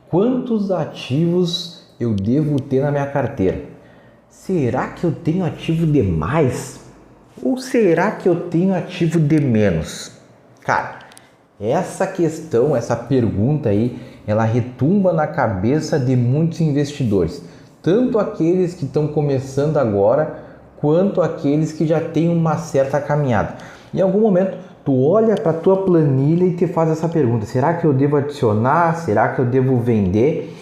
Quantos ativos eu devo ter na minha carteira? Será que eu tenho ativo demais? Ou será que eu tenho ativo de menos? Cara, essa questão, essa pergunta aí, ela retumba na cabeça de muitos investidores. Tanto aqueles que estão começando agora, quanto aqueles que já têm uma certa caminhada. Em algum momento, tu olha para a tua planilha e te faz essa pergunta: será que eu devo adicionar? Será que eu devo vender?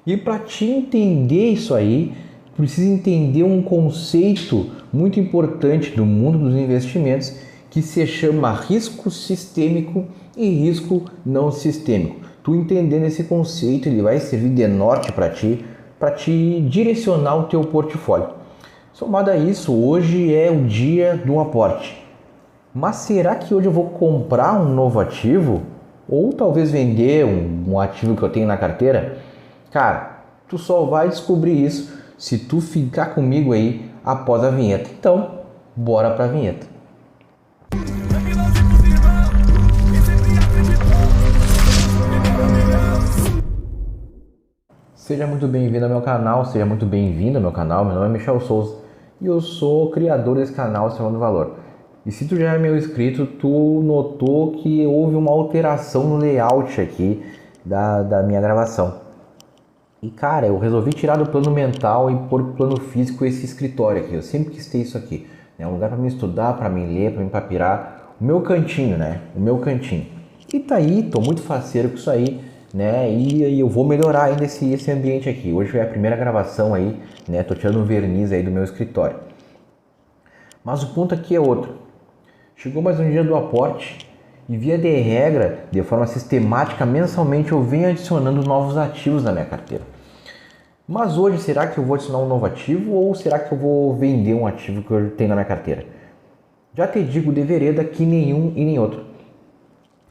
E para te entender isso aí, precisa entender um conceito muito importante do mundo dos investimentos que se chama risco sistêmico e risco não sistêmico. Tu entendendo esse conceito, ele vai servir de norte para te direcionar o teu portfólio. Somado a isso, hoje é o dia do aporte. Mas será que hoje eu vou comprar um novo ativo? Ou talvez vender um ativo que eu tenho na carteira? Cara, tu só vai descobrir isso se tu ficar comigo aí após a vinheta. Então, bora pra vinheta. Seja muito bem-vindo ao meu canal, seja muito bem-vindo ao meu canal. Meu nome é Michel Souza e eu sou criador desse canal Semana do Valor. E se tu já é meu inscrito, tu notou que houve uma alteração no layout aqui da minha gravação. E cara, eu resolvi tirar do plano mental e pôr pro plano físico esse escritório aqui. Eu sempre quis ter isso aqui. É um lugar para me estudar, para me ler, para me papirar. O meu cantinho, né? O meu cantinho. E tá aí, tô muito faceiro com isso aí, né? E eu vou melhorar ainda esse ambiente aqui. Hoje é a primeira gravação aí, né? Tô tirando o verniz aí do meu escritório. Mas o ponto aqui é outro. Chegou mais um dia do aporte e via de regra, de forma sistemática, mensalmente eu venho adicionando novos ativos na minha carteira. Mas hoje, será que eu vou adicionar um novo ativo ou será que eu vou vender um ativo que eu tenho na minha carteira? Já te digo de vereda que nenhum e nem outro.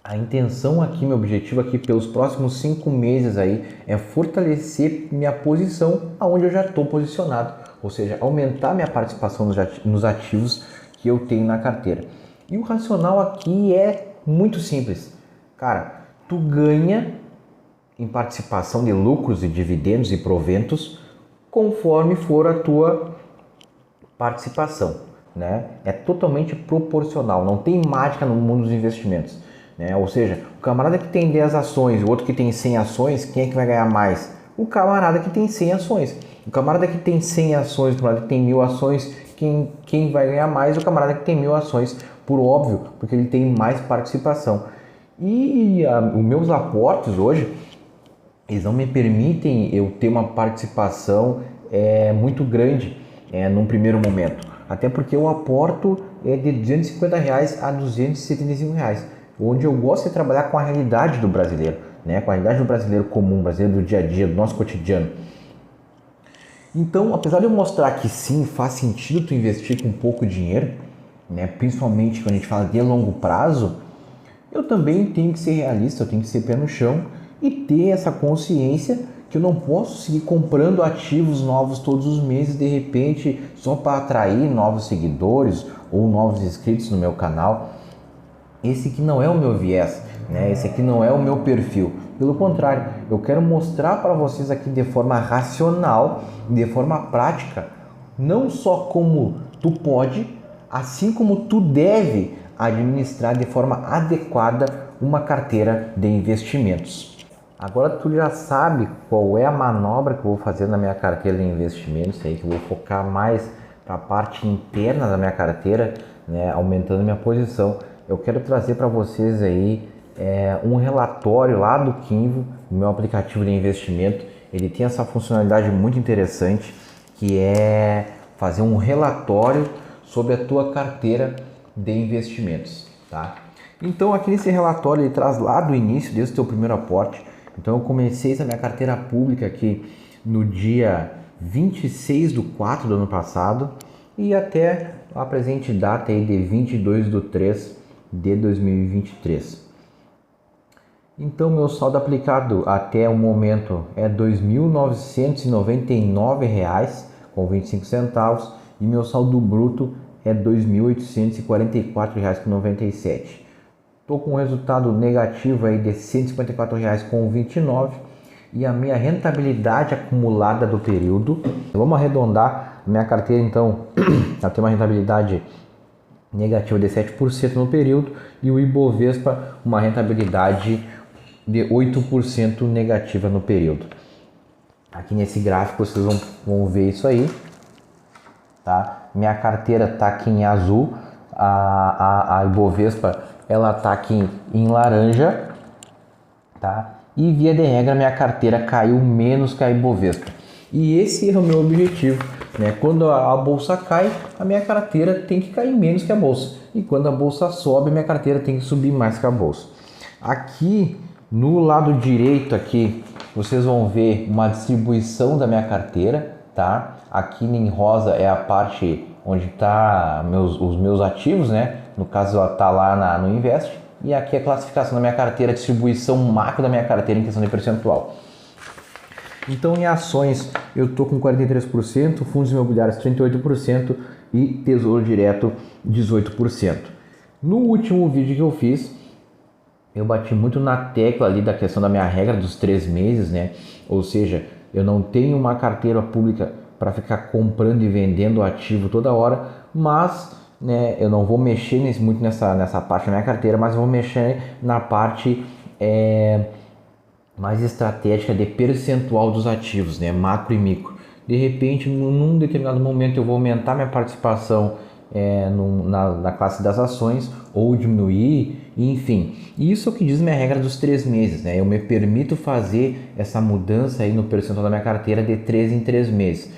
A intenção aqui, meu objetivo aqui pelos próximos 5 meses aí é fortalecer minha posição aonde eu já estou posicionado. Ou seja, aumentar minha participação nos ativos que eu tenho na carteira. E o racional aqui é muito simples. Cara, tu ganha em participação de lucros e dividendos e proventos conforme for a tua participação, né? É totalmente proporcional, não tem mágica no mundo dos investimentos, né? Ou seja, o camarada que tem 10 ações, o outro que tem 100 ações, quem é que vai ganhar mais? O camarada que tem 100 ações. O camarada que tem 100 ações, o camarada que tem 1000 ações, quem vai ganhar mais? O camarada que tem 1000 ações, por óbvio, porque ele tem mais participação. E os meus aportes hoje, eles não me permitem eu ter uma participação muito grande num primeiro momento. Até porque eu aporto de R$250 a R$275, onde eu gosto de trabalhar com a realidade do brasileiro, né? Com a realidade do brasileiro comum, brasileiro do dia a dia, do nosso cotidiano. Então, apesar de eu mostrar que sim, faz sentido tu investir com pouco dinheiro, né? Principalmente quando a gente fala de longo prazo, eu também tenho que ser realista, eu tenho que ser pé no chão e ter essa consciência que eu não posso seguir comprando ativos novos todos os meses de repente só para atrair novos seguidores ou novos inscritos no meu canal. Esse aqui não é o meu viés, né? Esse aqui não é o meu perfil. Pelo contrário, eu quero mostrar para vocês aqui de forma racional, de forma prática, não só como tu pode, assim como tu deve administrar de forma adequada uma carteira de investimentos. Agora tu já sabe qual é a manobra que eu vou fazer na minha carteira de investimentos, aí que eu vou focar mais para a parte interna da minha carteira, né, aumentando minha posição. Eu quero trazer para vocês aí um relatório lá do Kinvo, do meu aplicativo de investimento. Ele tem essa funcionalidade muito interessante, que é fazer um relatório sobre a tua carteira de investimentos, tá? Então aqui nesse relatório ele traz lá do início, desde o teu primeiro aporte. Então eu comecei essa minha carteira pública aqui no dia 26/4 do ano passado e até a presente data aí de 22/3 de 2023. Então meu saldo aplicado até o momento é R$ 2.999,25 e meu saldo bruto é R$ 2.844,97. Estou com um resultado negativo aí de R$ 154,29 e a minha rentabilidade acumulada do período. Vamos arredondar, minha carteira então, ela tem uma rentabilidade negativa de 7% no período e o Ibovespa uma rentabilidade de 8% negativa no período. Aqui nesse gráfico vocês vão ver isso aí, tá? Minha carteira está aqui em azul, a Ibovespa ela está aqui em laranja, tá? E via de regra minha carteira caiu menos que a Ibovespa. E esse é o meu objetivo, né? Quando a bolsa cai, a minha carteira tem que cair menos que a bolsa. E quando a bolsa sobe, a minha carteira tem que subir mais que a bolsa. Aqui no lado direito aqui, vocês vão ver uma distribuição da minha carteira, tá? Aqui em rosa é a parte onde tá os meus ativos, né? No caso ela tá lá no Invest. E aqui a classificação da minha carteira, a distribuição macro da minha carteira em questão de percentual. Então em ações eu estou com 43%, fundos imobiliários 38% e tesouro direto 18%. No último vídeo que eu fiz, eu bati muito na tecla ali da questão da minha regra dos 3 meses, né? Ou seja, eu não tenho uma carteira pública para ficar comprando e vendendo ativo toda hora, mas né, eu não vou mexer muito nessa parte da minha carteira, mas vou mexer na parte mais estratégica de percentual dos ativos, né, macro e micro. De repente, num determinado momento eu vou aumentar minha participação na classe das ações ou diminuir, enfim. Isso é o que diz minha regra dos 3 meses, né? Eu me permito fazer essa mudança aí no percentual da minha carteira de 3 em 3 meses.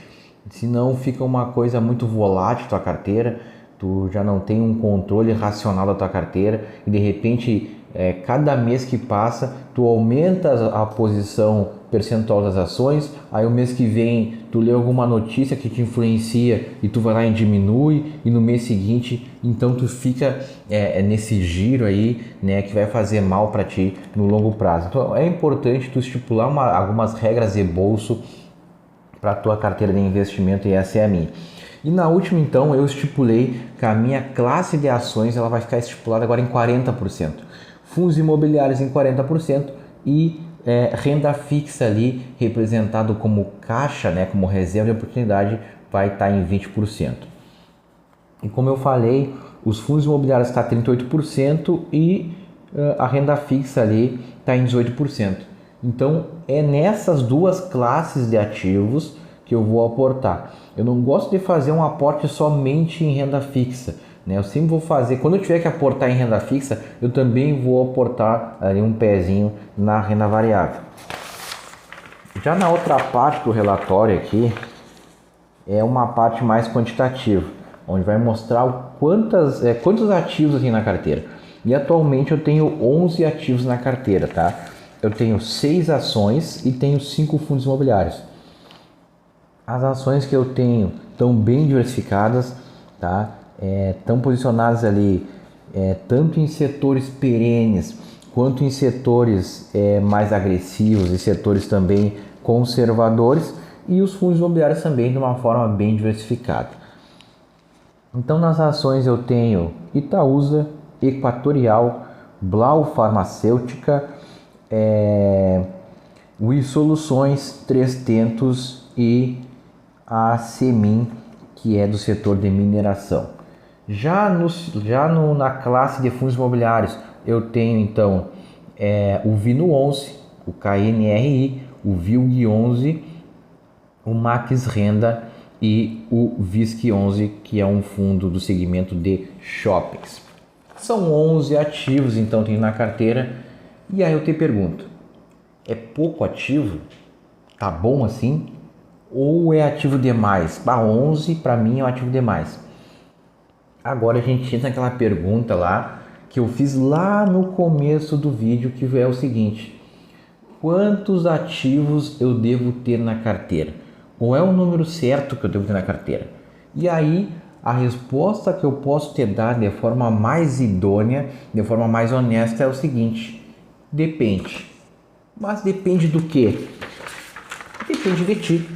Senão fica uma coisa muito volátil a tua carteira, tu já não tem um controle racional da tua carteira e de repente cada mês que passa tu aumenta a posição percentual das ações, aí o mês que vem tu lê alguma notícia que te influencia e tu vai lá e diminui, e no mês seguinte então tu fica nesse giro aí, né, que vai fazer mal para ti no longo prazo. Então é importante tu estipular algumas regras de bolso para a tua carteira de investimento, e essa é a minha. E na última então eu estipulei que a minha classe de ações ela vai ficar estipulada agora em 40%, fundos imobiliários em 40% e renda fixa ali representado como caixa, né, como reserva de oportunidade, vai estar em 20%. E como eu falei, os fundos imobiliários está 38% e a renda fixa ali está em 18%. Então é nessas duas classes de ativos que eu vou aportar. Eu não gosto de fazer um aporte somente em renda fixa, né? Eu sempre vou fazer, quando eu tiver que aportar em renda fixa, eu também vou aportar ali um pezinho na renda variável. Já na outra parte do relatório aqui, é uma parte mais quantitativa, onde vai mostrar quantos ativos tem na carteira. E atualmente eu tenho 11 ativos na carteira, tá? Eu tenho 6 ações e tenho 5 fundos imobiliários. As ações que eu tenho estão bem diversificadas, tá? Estão posicionadas ali tanto em setores perenes quanto em setores mais agressivos e setores também conservadores, e os fundos imobiliários também de uma forma bem diversificada. Então nas ações eu tenho Itaúsa, Equatorial, Blau Farmacêutica, Wi Soluções, 3tentos e a Semin, que é do setor de mineração. Na classe de fundos imobiliários eu tenho então o Vino 11, o KNRI, o VILG 11, o Max Renda e o VISC 11, que é um fundo do segmento de shoppings. São 11 ativos então tem na carteira. E aí eu te pergunto, é pouco ativo? Tá bom assim? Ou é ativo demais? 11 para mim é um ativo demais. Agora a gente entra naquela pergunta lá que eu fiz lá no começo do vídeo, que é o seguinte: quantos ativos eu devo ter na carteira? Qual é o número certo que eu devo ter na carteira? E aí a resposta que eu posso te dar de forma mais idônea, de forma mais honesta é o seguinte: depende. Mas depende do quê? Depende de ti.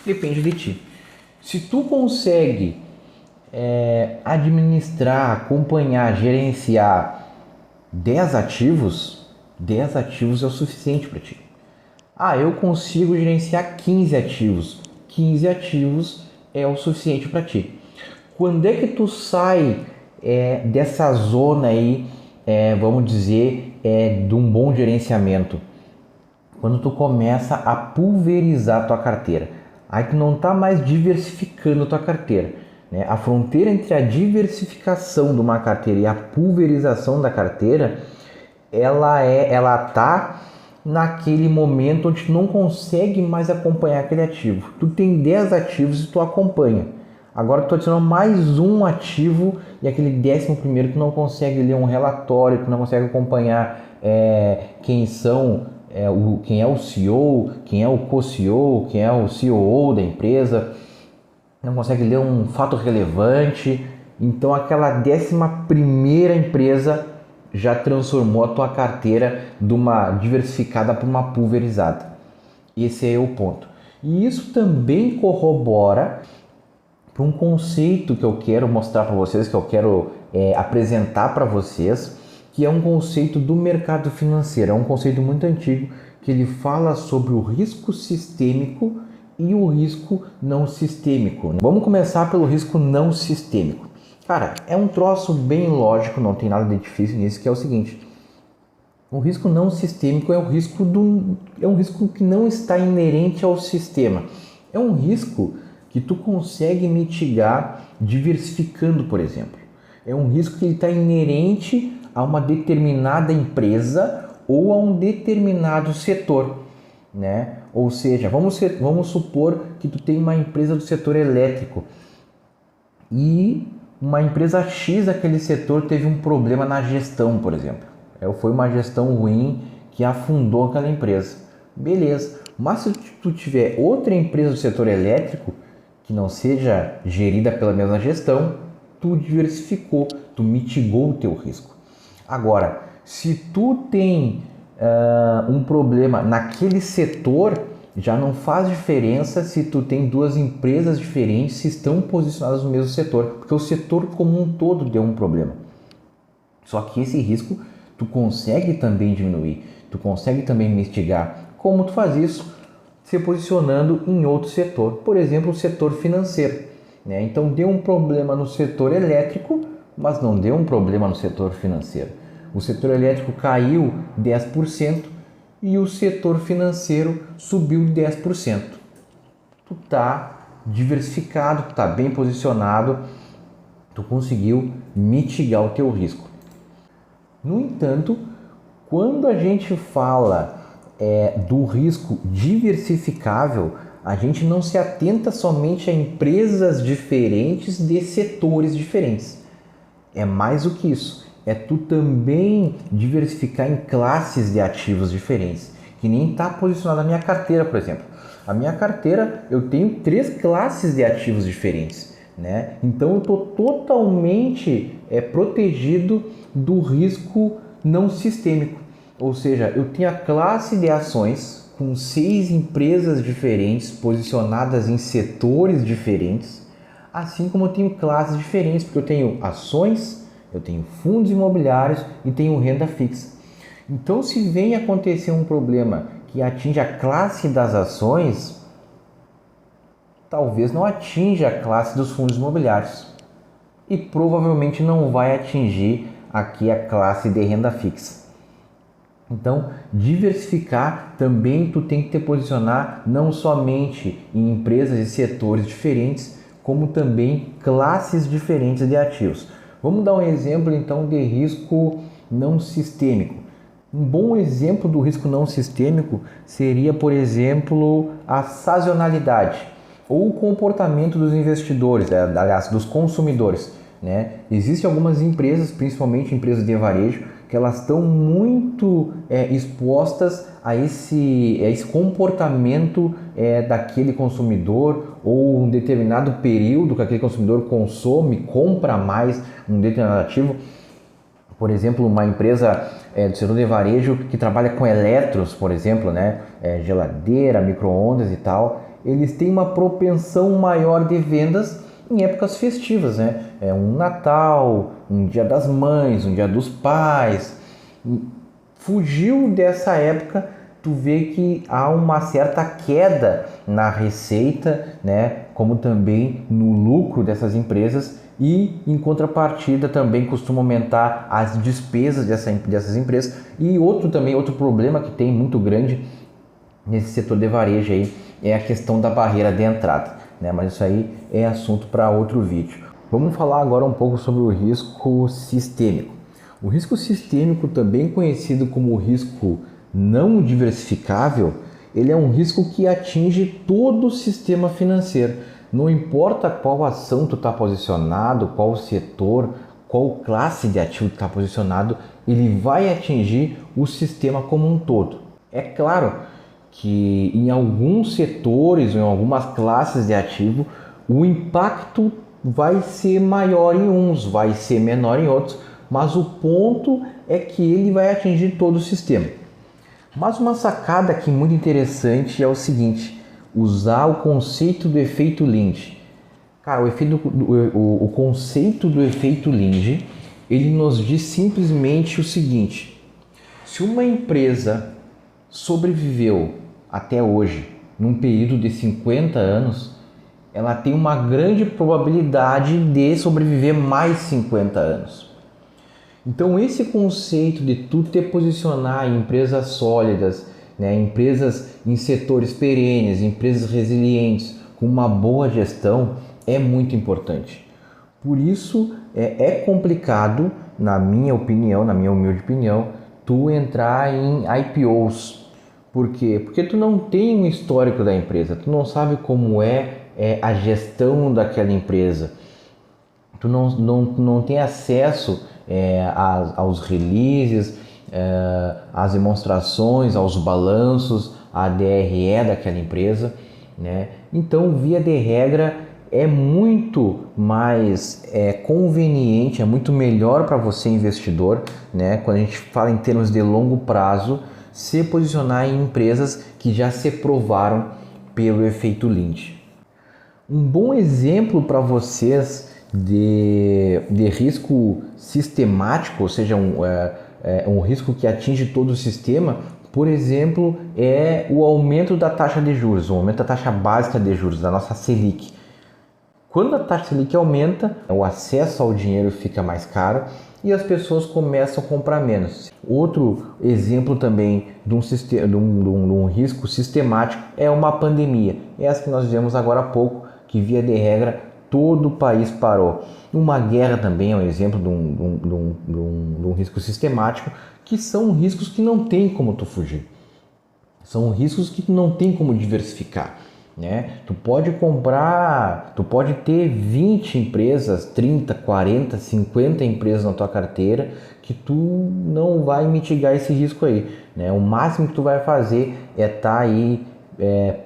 Depende de ti. Se tu consegue administrar, acompanhar, gerenciar 10 ativos é o suficiente para ti. Ah, eu consigo gerenciar 15 ativos. 15 ativos é o suficiente para ti. Quando é que tu sai dessa zona aí, vamos dizer, de um bom gerenciamento? Quando tu começa a pulverizar a tua carteira. Aí tu não está mais diversificando a tua carteira. Né? A fronteira entre a diversificação de uma carteira e a pulverização da carteira, ela tá naquele momento onde tu não consegue mais acompanhar aquele ativo. Tu tem 10 ativos e tu acompanha. Agora tu adicionou mais um ativo e aquele 11º tu não consegue ler um relatório, tu não consegue acompanhar quem é o CEO, quem é o co-CEO, quem é o COO da empresa, não consegue ler um fato relevante. Então aquela 11ª empresa já transformou a tua carteira de uma diversificada para uma pulverizada. Esse é o ponto. E isso também corrobora para um conceito que eu quero mostrar para vocês, que eu quero apresentar para vocês, que é um conceito do mercado financeiro. É um conceito muito antigo que ele fala sobre o risco sistêmico e o risco não sistêmico. Vamos começar pelo risco não sistêmico. Cara, é um troço bem lógico, não tem nada de difícil nisso, que é o seguinte: o risco não sistêmico é um risco que não está inerente ao sistema. É um risco que tu consegue mitigar diversificando, por exemplo. É um risco que está inerente a uma determinada empresa ou a um determinado setor, né? Ou seja, vamos supor que tu tem uma empresa do setor elétrico e uma empresa X daquele setor teve um problema na gestão, por exemplo. Foi uma gestão ruim que afundou aquela empresa. Beleza, mas se tu tiver outra empresa do setor elétrico que não seja gerida pela mesma gestão, tu diversificou, tu mitigou o teu risco. Agora, se tu tem um problema naquele setor, já não faz diferença se tu tem duas empresas diferentes se estão posicionadas no mesmo setor, porque o setor como um todo deu um problema. Só que esse risco tu consegue também diminuir, tu consegue também mitigar. Como tu faz isso? Se posicionando em outro setor, por exemplo, o setor financeiro. Né? Então deu um problema no setor elétrico, mas não deu um problema no setor financeiro. O setor elétrico caiu 10% e o setor financeiro subiu 10%. Tu está diversificado, tu está bem posicionado, tu conseguiu mitigar o teu risco. No entanto, quando a gente fala do risco diversificável, a gente não se atenta somente a empresas diferentes de setores diferentes. É mais do que isso. É tu também diversificar em classes de ativos diferentes, que nem está posicionada na minha carteira, por exemplo. A minha carteira, eu tenho 3 classes de ativos diferentes, né? Então eu estou totalmente protegido do risco não sistêmico. Ou seja, eu tenho a classe de ações com 6 empresas diferentes posicionadas em setores diferentes, assim como eu tenho classes diferentes, porque eu tenho ações, eu tenho fundos imobiliários e tenho renda fixa. Então, se vem acontecer um problema que atinge a classe das ações, talvez não atinja a classe dos fundos imobiliários e provavelmente não vai atingir aqui a classe de renda fixa. Então, diversificar também tu tem que te posicionar não somente em empresas e setores diferentes, como também classes diferentes de ativos. Vamos dar um exemplo então de risco não sistêmico. Um bom exemplo do risco não sistêmico seria, por exemplo, a sazonalidade ou o comportamento dos investidores, aliás, dos consumidores. Né? Existem algumas empresas, principalmente empresas de varejo, que elas estão muito expostas a esse comportamento daquele consumidor ou um determinado período que aquele consumidor consome, compra mais um determinado ativo. Por exemplo, uma empresa do setor de varejo que trabalha com eletros, por exemplo, né? Geladeira, micro-ondas e tal, eles têm uma propensão maior de vendas em épocas festivas, né? Um Natal, um Dia das Mães, um Dia dos Pais. Fugiu dessa época, tu vê que há uma certa queda na receita, né, como também no lucro dessas empresas, e em contrapartida também costuma aumentar as despesas dessas empresas. E outro problema que tem muito grande nesse setor de varejo aí é a questão da barreira de entrada, né? Mas isso aí é assunto para outro vídeo. Vamos falar agora um pouco sobre o risco sistêmico. O risco sistêmico, também conhecido como risco não diversificável, ele é um risco que atinge todo o sistema financeiro. Não importa qual ação tu está posicionado, qual setor, qual classe de ativo tu está posicionado, ele vai atingir o sistema como um todo. É claro que em alguns setores ou em algumas classes de ativo, o impacto vai ser maior em uns, vai ser menor em outros, mas o ponto é que ele vai atingir todo o sistema. Mas uma sacada aqui muito interessante é o seguinte: usar o conceito do efeito Lynch. Cara, o conceito do efeito Lynch, ele nos diz simplesmente o seguinte: se uma empresa sobreviveu até hoje, num período de 50 anos, ela tem uma grande probabilidade de sobreviver mais 50 anos. Então esse conceito de tu te posicionar em empresas sólidas, né, empresas em setores perenes, empresas resilientes, com uma boa gestão, é muito importante. Por isso é complicado, na minha opinião, na minha humilde opinião, tu entrar em IPOs. Por quê? Porque tu não tem um histórico da empresa, tu não sabe como é a gestão daquela empresa, tu não tem acesso aos releases, às demonstrações, aos balanços, à DRE daquela empresa, né? Então, via de regra, é muito mais conveniente, é muito melhor para você, investidor, né? Quando a gente fala em termos de longo prazo, se posicionar em empresas que já se provaram pelo efeito Lynch. Um bom exemplo para vocês de risco sistemático, ou seja, um risco que atinge todo o sistema, por exemplo, é o aumento da taxa de juros, o aumento da taxa básica de juros, da nossa Selic. Quando a taxa Selic aumenta, o acesso ao dinheiro fica mais caro e as pessoas começam a comprar menos. Outro exemplo também de um risco sistemático é uma pandemia, essa que nós vivemos agora há pouco, que via de regra todo o país parou. Uma guerra também é um exemplo de um risco sistemático, que são riscos que não tem como tu fugir. São riscos que tu não tem como diversificar, né? Tu pode ter 20 empresas, 30, 40, 50 empresas na tua carteira, que tu não vai mitigar esse risco aí, né? O máximo que tu vai fazer é estar aí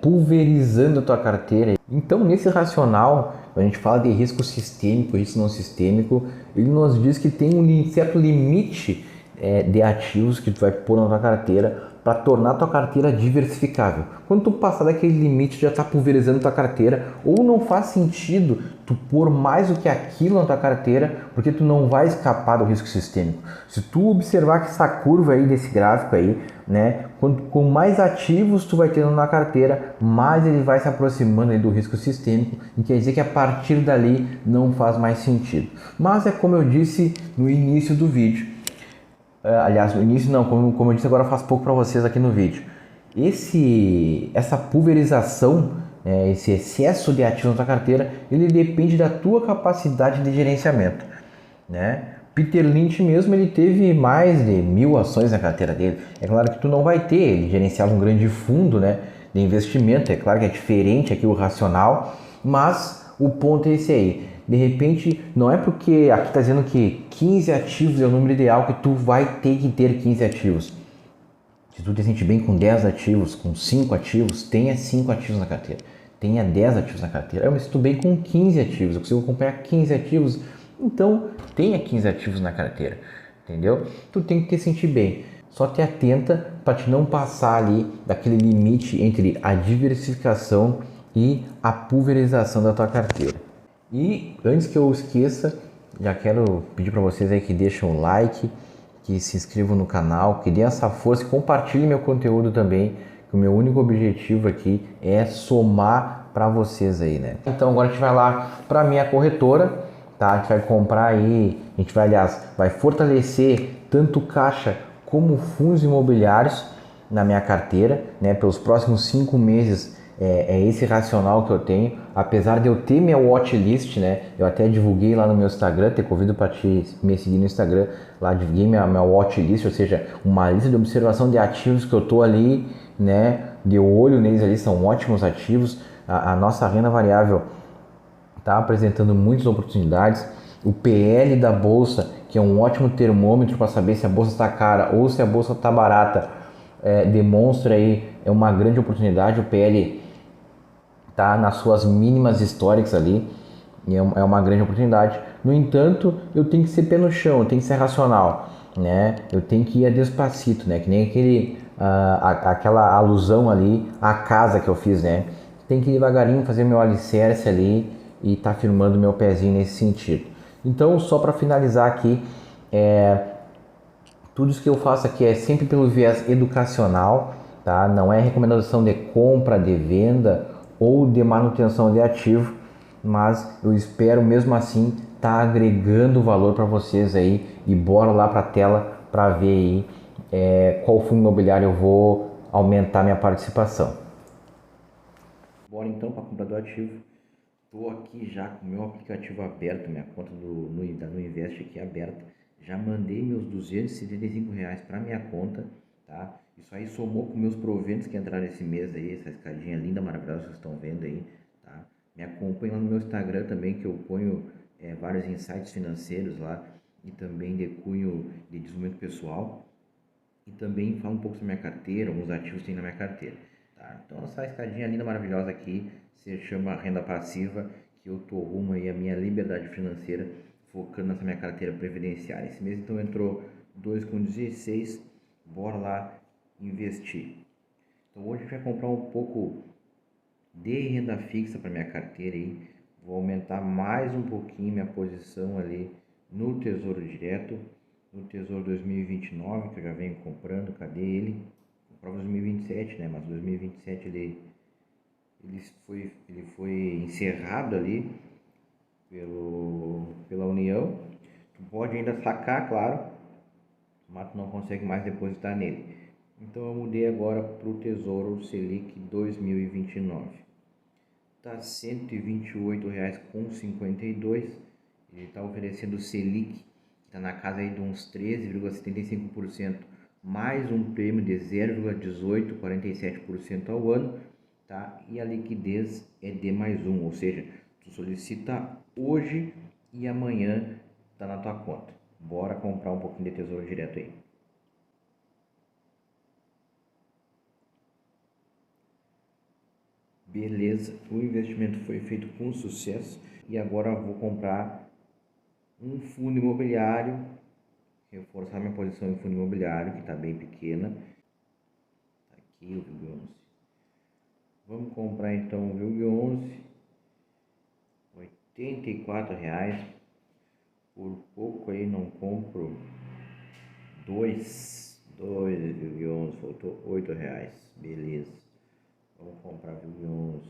pulverizando a tua carteira. Então, nesse racional, quando a gente fala de risco sistêmico, risco não sistêmico, ele nos diz que tem um certo limite de ativos que tu vai pôr na tua carteira para tornar a tua carteira diversificável. Quando tu passar daquele limite, já está pulverizando a tua carteira, ou não faz sentido tu pôr mais do que aquilo na tua carteira, porque tu não vai escapar do risco sistêmico. Se tu observar que essa curva aí desse gráfico aí, né, com mais ativos tu vai tendo na carteira, mais ele vai se aproximando aí do risco sistêmico, e quer dizer que a partir dali não faz mais sentido. Mas é como eu disse no início do vídeo, aliás, no início não, como eu disse agora, faz pouco para vocês aqui no vídeo. Essa pulverização, esse excesso de ativos na tua carteira, ele depende da tua capacidade de gerenciamento, né? Peter Lynch mesmo, ele teve mais de 1000 ações na carteira dele. É claro que tu não vai ter, ele gerenciava um grande fundo, né, de investimento, é claro que é diferente aqui o racional, mas o ponto é esse aí. De repente, não é porque aqui está dizendo que 15 ativos é o número ideal que tu vai ter que ter 15 ativos. Se tu te sente bem com 10 ativos, com 5 ativos, tenha 5 ativos na carteira. Tenha 10 ativos na carteira. Eu me sinto bem com 15 ativos, eu consigo acompanhar 15 ativos, então tenha 15 ativos na carteira, entendeu? Tu tem que te sentir bem. Só te atenta para te não passar ali daquele limite entre a diversificação e a pulverização da tua carteira. E antes que eu esqueça, já quero pedir para vocês aí que deixem um like, que se inscrevam no canal, que dêem essa força e compartilhem meu conteúdo também, que o meu único objetivo aqui é somar para vocês aí, né? Então agora a gente vai lá para minha corretora, tá? A gente vai comprar aí, a gente vai, aliás, vai fortalecer tanto caixa como fundos imobiliários na minha carteira, né? Pelos próximos 5 meses é esse racional que eu tenho, apesar de eu ter minha watchlist, né? Eu até divulguei lá no meu Instagram, te convido para me seguir no Instagram, lá divulguei minha watchlist, ou seja, uma lista de observação de ativos que eu tô ali, né? De olho neles ali, são ótimos ativos. A nossa renda variável está apresentando muitas oportunidades. O PL da bolsa, que é um ótimo termômetro para saber se a bolsa está cara ou se a bolsa está barata, demonstra aí uma grande oportunidade. O PL está nas suas mínimas históricas ali, e é uma grande oportunidade. No entanto, eu tenho que ser pé no chão, eu tenho que ser racional, né? Eu tenho que ir a despacito, né? Que nem aquela alusão ali à casa que eu fiz, né? Tem que ir devagarinho, fazer meu alicerce ali e tá firmando meu pezinho nesse sentido. Então, só para finalizar aqui, tudo isso que eu faço aqui é sempre pelo viés educacional, tá? Não é recomendação de compra, de venda ou de manutenção de ativo, mas eu espero mesmo assim estar agregando valor para vocês aí e bora lá para a tela para ver aí qual fundo imobiliário eu vou aumentar minha participação. Bora então para compra do ativo. Estou aqui já com o meu aplicativo aberto, minha conta da Nuinvest aqui aberta. Já mandei meus R$ 275 para minha conta, tá? Isso aí somou com meus proventos que entraram esse mês aí, essa escadinha linda, maravilhosa que vocês estão vendo aí, tá? Me acompanhem lá no meu Instagram também, que eu ponho vários insights financeiros lá e também de cunho de desenvolvimento pessoal. E também falo um pouco sobre minha carteira, alguns ativos que tem na minha carteira. Tá? Então essa escadinha linda, maravilhosa aqui se chama renda passiva, que eu tô rumo aí à minha liberdade financeira, focando nessa minha carteira previdenciária. Esse mês então entrou 2,16, bora lá investir. Então hoje a gente vai comprar um pouco de renda fixa para minha carteira aí. Vou aumentar mais um pouquinho minha posição ali no Tesouro Direto, no Tesouro 2029, que eu já venho comprando. Cadê ele? Comprava 2027, né? Mas 2027 ele foi encerrado ali pela União. Tu pode ainda sacar, claro, mas tu não consegue mais depositar nele. Então eu mudei agora para o Tesouro Selic 2029. Está R$ 128,52. Ele está oferecendo Selic, que está na casa aí de uns 13,75%, mais um prêmio de 0,1847% ao ano, tá? E a liquidez é D mais um, ou seja, tu solicita hoje e amanhã está na tua conta. Bora comprar um pouquinho de Tesouro Direto aí. Beleza, o investimento foi feito com sucesso e agora eu vou comprar um fundo imobiliário, reforçar minha posição em fundo imobiliário, que está bem pequena. Tá aqui o VIG11. Vamos comprar então o VIG11, R$ 84. Por pouco aí não compro dois VIG11, faltou R$ 8. Beleza, vamos comprar VIG11.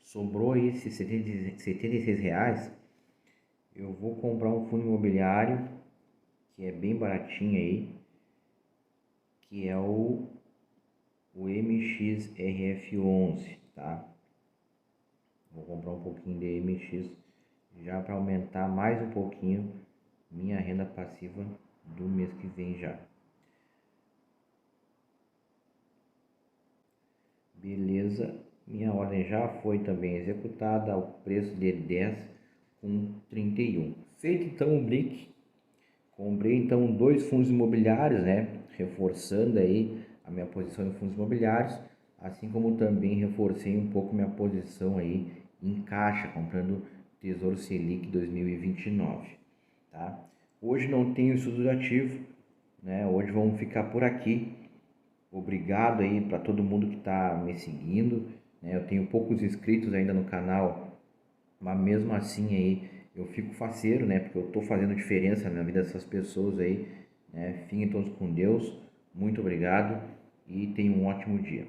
Sobrou esses R$ 76. Eu vou comprar um fundo imobiliário que é bem baratinho aí, que é o MXRF11, tá? Vou comprar um pouquinho de MX já para aumentar mais um pouquinho minha renda passiva do mês que vem já. Beleza, minha ordem já foi também executada ao preço de 10,31. Feito então o BRIC, comprei então 2 fundos imobiliários, né? Reforçando aí a minha posição em fundos imobiliários, assim como também reforcei um pouco minha posição aí em caixa, comprando Tesouro Selic 2029, tá? Hoje não tenho estudo ativo, né? Hoje vamos ficar por aqui. Obrigado aí para todo mundo que está me seguindo, né? Eu tenho poucos inscritos ainda no canal, mas mesmo assim aí Eu fico faceiro, né? Porque eu tô fazendo diferença na vida dessas pessoas aí, né? Fiquem todos com Deus. Muito obrigado e tenham um ótimo dia.